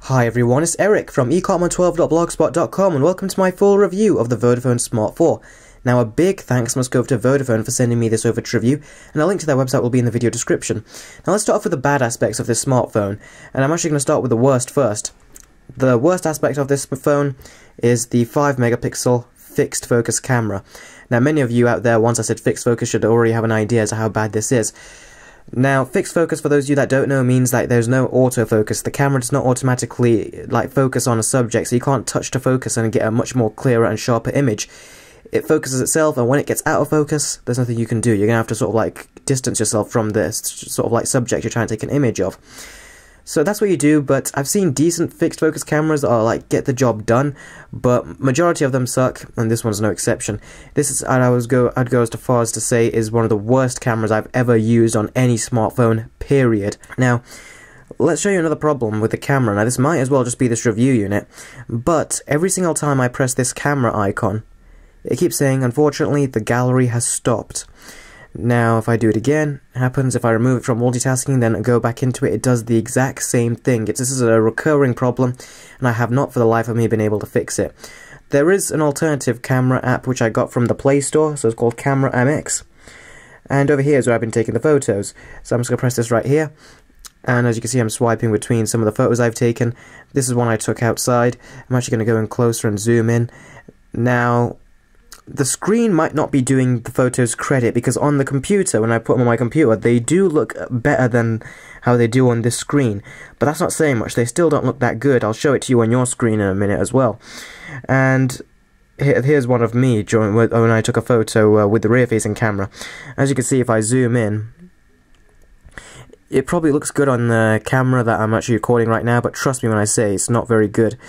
Hi everyone, it's Eric from ecom12.blogspot.com and welcome to my full review of the Vodafone Smart 4. Now a big thanks must go to Vodafone for sending me this over to review, and a link to their website will be in the video description. Now let's start off with the bad aspects of this smartphone, and I'm actually going to start with the worst first. The worst aspect of this phone is the 5 megapixel fixed focus camera. Now many of you out there, once I said fixed focus, should already have an idea as to how bad this is. Now, fixed focus, for those of you that don't know, means that there's no autofocus. The camera does not automatically focus on a subject, so you can't touch to focus and get a much more clearer and sharper image. It focuses itself, and when it gets out of focus, there's nothing you can do. You're gonna have to sort of distance yourself from this sort of subject you're trying to take an image of. So that's what you do, but I've seen decent fixed focus cameras that are get the job done, but majority of them suck, and this one's no exception. This is, I'd go as far as to say, is one of the worst cameras I've ever used on any smartphone, period. Now, let's show you another problem with the camera. Now this might as well just be this review unit, but every single time I press this camera icon, it keeps saying, unfortunately, the gallery has stopped. Now, if I do it again, it happens. If I remove it from multitasking, then go back into it, it does the exact same thing. This is a recurring problem, and I have not for the life of me been able to fix it. There is an alternative camera app which I got from the Play Store, so it's called Camera MX. And over here is where I've been taking the photos. So I'm just going to press this right here, and as you can see, I'm swiping between some of the photos I've taken. This is one I took outside. I'm actually going to go in closer and zoom in. Now, the screen might not be doing the photos credit, because on the computer, when I put them on my computer, they do look better than how they do on this screen. But that's not saying much. They still don't look that good. I'll show it to you on your screen in a minute as well. And here's one of me when I took a photo with the rear-facing camera. As you can see, if I zoom in, it probably looks good on the camera that I'm actually recording right now, but trust me when I say it's not very good.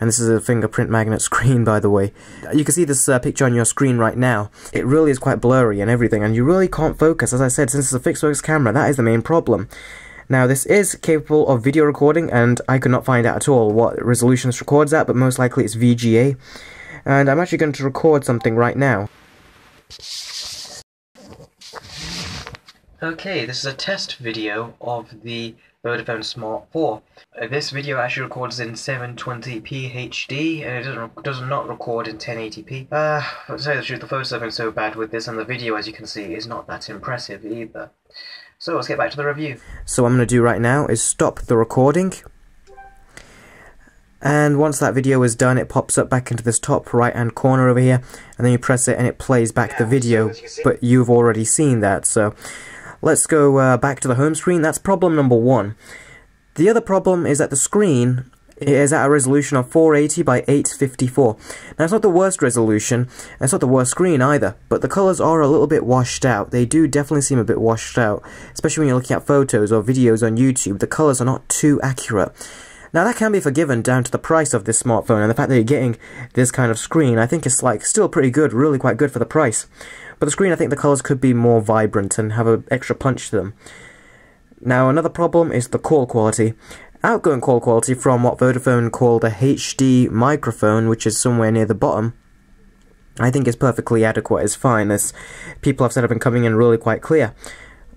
And this is a fingerprint magnet screen, by the way. You can see this picture on your screen right now. It really is quite blurry and everything, and you really can't focus. As I said, since it's a fixed focus camera, that is the main problem. Now, this is capable of video recording, and I could not find out at all what resolution this records at, but most likely it's VGA. And I'm actually going to record something right now. Okay, this is a test video of the Vodafone Smart 4. This video actually records in 720p HD, and it does not record in 1080p. To tell you the truth, the photos have been so bad with this, and the video, as you can see, is not that impressive either. So let's get back to the review. So what I'm going to do right now is stop the recording, and once that video is done, it pops up back into this top right hand corner over here, and then you press it and it plays back the video, but you've already seen that. So let's go back to the home screen. That's problem number 1. The other problem is that the screen is at a resolution of 480 by 854. Now, it's not the worst resolution, and it's not the worst screen either, but the colours are a little bit washed out. They do definitely seem a bit washed out, especially when you're looking at photos or videos on YouTube. The colours are not too accurate. Now, that can be forgiven down to the price of this smartphone, and the fact that you're getting this kind of screen, I think it's still pretty good, really quite good for the price. But the screen, I think the colours could be more vibrant and have an extra punch to them. Now, another problem is the call quality. Outgoing call quality from what Vodafone called a HD microphone, which is somewhere near the bottom, I think is perfectly adequate, it's fine. People have said have been coming in really quite clear.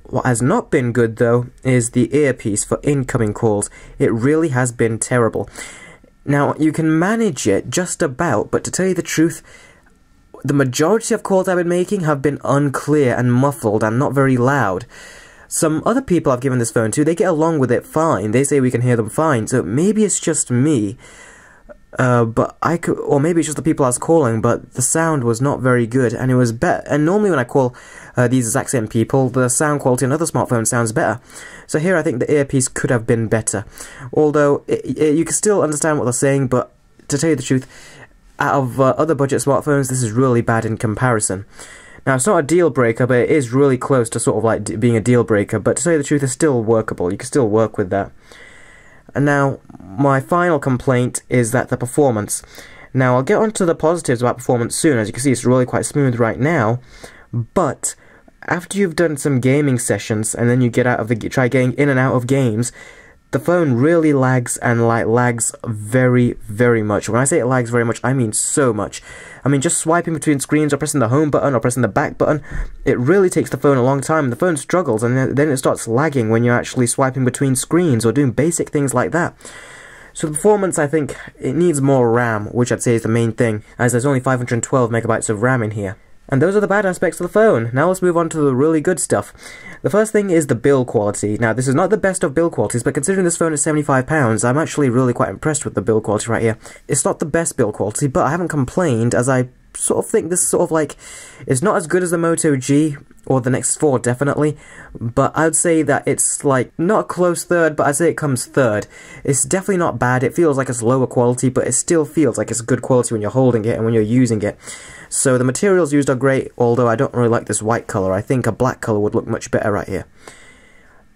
What has not been good, though, is the earpiece for incoming calls. It really has been terrible. Now, you can manage it just about, but to tell you the truth, the majority of calls I've been making have been unclear and muffled and not very loud. Some other people I've given this phone to, they get along with it fine. They say we can hear them fine, so maybe it's just me. Or maybe it's just the people I was calling, but the sound was not very good, and it was better. And normally when I call these exact same people, the sound quality on other smartphones sounds better. So here I think the earpiece could have been better. Although, you can still understand what they're saying, but to tell you the truth, out of other budget smartphones, this is really bad in comparison. Now, it's not a deal breaker, but it is really close to sort of being a deal breaker, but to tell you the truth, it's still workable. You can still work with that. And now, my final complaint is that the performance. Now, I'll get onto the positives about performance soon. As you can see, it's really quite smooth right now, but after you've done some gaming sessions, and then you try getting in and out of games, the phone really lags, and lags very, very much. When I say it lags very much, I mean so much. I mean, just swiping between screens or pressing the home button or pressing the back button, it really takes the phone a long time. The phone struggles, and then it starts lagging when you're actually swiping between screens or doing basic things like that. So the performance, I think, it needs more RAM, which I'd say is the main thing, as there's only 512 megabytes of RAM in here. And those are the bad aspects of the phone. Now let's move on to the really good stuff. The first thing is the build quality. Now this is not the best of build qualities, but considering this phone is £75, I'm actually really quite impressed with the build quality right here. It's not the best build quality, but I haven't complained, as I sort of think this sort of like, it's not as good as the Moto G, or the Nexus 4 definitely, but I'd say that it's like, not a close third, but I'd say it comes third. It's definitely not bad, it feels like it's lower quality, but it still feels like it's good quality when you're holding it and when you're using it. So the materials used are great, although I don't really like this white colour. I think a black colour would look much better right here.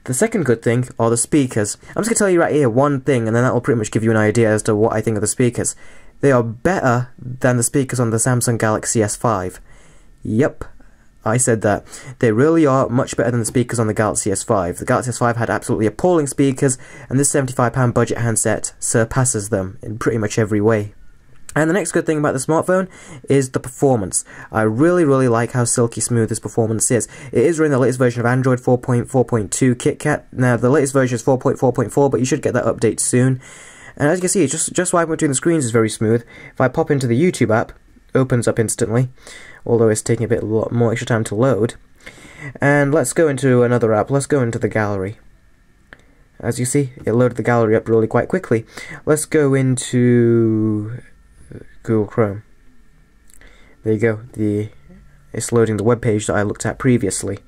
The second good thing are the speakers. I'm just going to tell you right here one thing, and then that will pretty much give you an idea as to what I think of the speakers. They are better than the speakers on the Samsung Galaxy S5. Yep, I said that. They really are much better than the speakers on the Galaxy S5. The Galaxy S5 had absolutely appalling speakers, and this £75 budget handset surpasses them in pretty much every way. And the next good thing about the smartphone is the performance. I really like how silky smooth this performance is. It is running the latest version of Android 4.4.2 KitKat. Now the latest version is 4.4.4, but you should get that update soon. And as you can see, just swiping between the screens is very smooth. If I pop into the YouTube app, it opens up instantly, although it's taking a lot more extra time to load. And let's go into another app. Let's go into the gallery. As you see, it loaded the gallery up really quite quickly. Let's go into Google Chrome. There you go. It's loading the web page that I looked at previously.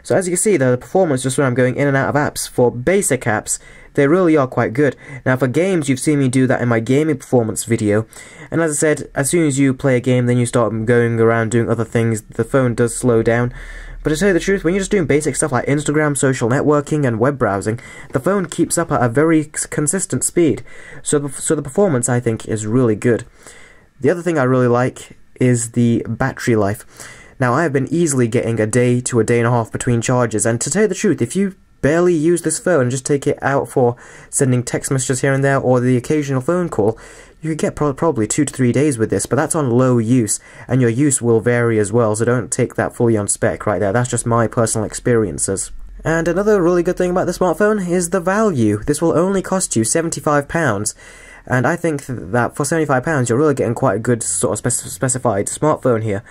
So as you can see, the performance just when I'm going in and out of apps, for basic apps, they really are quite good. Now for games, you've seen me do that in my gaming performance video, and as I said, as soon as you play a game, then you start going around doing other things, the phone does slow down. But to tell you the truth, when you're just doing basic stuff like Instagram, social networking, and web browsing, the phone keeps up at a very consistent speed. So the performance, I think, is really good. The other thing I really like is the battery life. Now, I have been easily getting a day to a day and a half between charges, and to tell you the truth, if you barely use this phone and just take it out for sending text messages here and there, or the occasional phone call, you could get probably 2 to 3 days with this, but that's on low use, and your use will vary as well, so don't take that fully on spec right there. That's just my personal experiences. And another really good thing about the smartphone is the value. This will only cost you £75. And I think that for £75 you're really getting quite a good sort of specified smartphone here.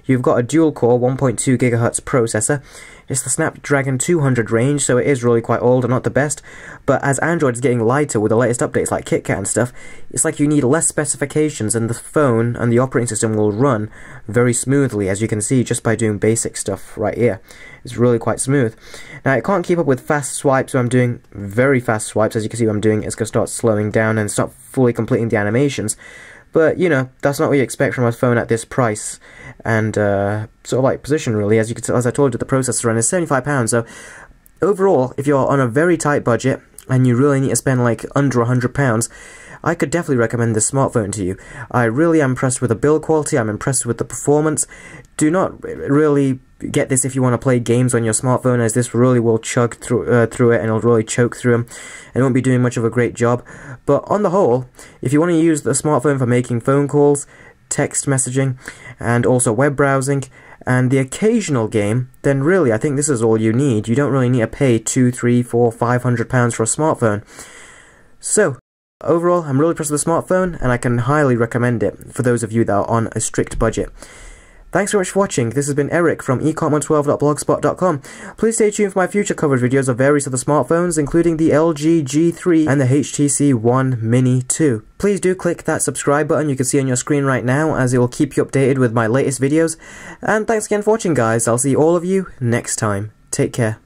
You've got a dual-core 1.2 GHz processor. It's the Snapdragon 200 range, so it is really quite old and not the best. But as Android is getting lighter with the latest updates like KitKat and stuff, it's like you need less specifications, and the phone and the operating system will run very smoothly, as you can see just by doing basic stuff right here. It's really quite smooth. Now it can't keep up with fast swipes, so I'm doing very fast swipes. As you can see what I'm doing, it's going to start slowing down and start fully completing the animations. But, you know, that's not what you expect from a phone at this price and sort of like position, really. As you can tell, as I told you, the processor run is £75. So overall, if you're on a very tight budget and you really need to spend like under £100, I could definitely recommend this smartphone to you. I really am impressed with the build quality. I'm impressed with the performance. Do not really get this if you want to play games on your smartphone, as this really will chug through it, and it'll really choke through them, and won't be doing much of a great job. But on the whole, if you want to use the smartphone for making phone calls, text messaging, and also web browsing, and the occasional game, then really I think this is all you need. You don't really need to pay £200, £300, £400, £500 for a smartphone. So overall, I'm really impressed with the smartphone, and I can highly recommend it for those of you that are on a strict budget. Thanks very much for watching. This has been Eric from ecom12.blogspot.com. Please stay tuned for my future coverage videos of various other smartphones, including the LG G3 and the HTC One Mini 2. Please do click that subscribe button you can see on your screen right now, as it will keep you updated with my latest videos. And thanks again for watching, guys. I'll see all of you next time. Take care.